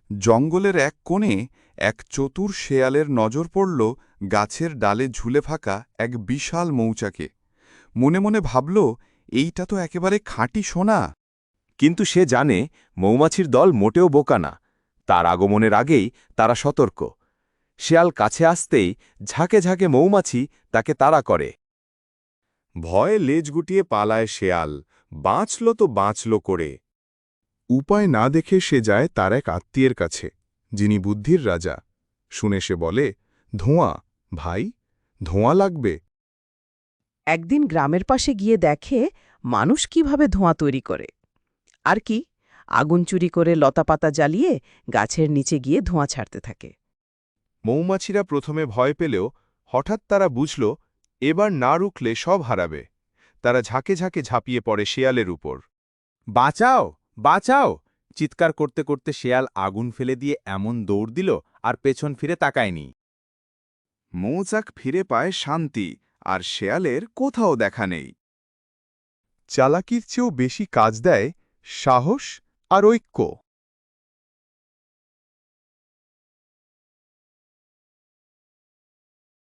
জঙ্গলের এক কোণে এক চতুর শেয়ালের নজর পড়ল গাছের ডালে ঝুলে থাকা এক বিশাল মৌচাকে। মনে মনে ভাবল, এইটা তো একেবারে খাঁটি সোনা। কিন্তু সে জানে মৌমাছির দল মোটেও বোকা না। তার আগমনের আগেই তারা সতর্ক। শেয়াল কাছে আসতেই ঝাঁকে ঝাঁকে মৌমাছি তাকে তাড়া করে। ভয়ে লেজ গুটিয়ে পালায় শেয়াল, বাঁচল তো বাঁচল করে। উপায় না দেখে সে যায় তার এক আত্মীয়ের কাছে, যিনি বুদ্ধির রাজা। শুনে সে বলে, ধোঁয়া ভাই, ধোঁয়া লাগবে। একদিন গ্রামের পাশে গিয়ে দেখে মানুষ কিভাবে ধোঁয়া তৈরি করে। আর কি, আগুন চুরি করে লতাপাতা জ্বালিয়ে গাছের নিচে গিয়ে ধোঁয়া ছাড়তে থাকে। মৌমাছিরা প্রথমে ভয় পেলেও হঠাৎ তারা বুঝল, এবার না রুখলে সব হারাবে। তারা ঝাঁকে ঝাঁকে ঝাঁপিয়ে পড়ে শেয়ালের উপর। বাঁচাও, বাঁচাও! চিৎকার করতে করতে শেয়াল আগুন ফেলে দিয়ে এমন দৌড় দিল আর পেছন ফিরে তাকায়নি। মৌচাক ফিরে পায় শান্তি, আর শেয়ালের কোথাও দেখা নেই। চালাকির চেয়েও বেশি কাজ দেয় সাহস আর ঐক্য।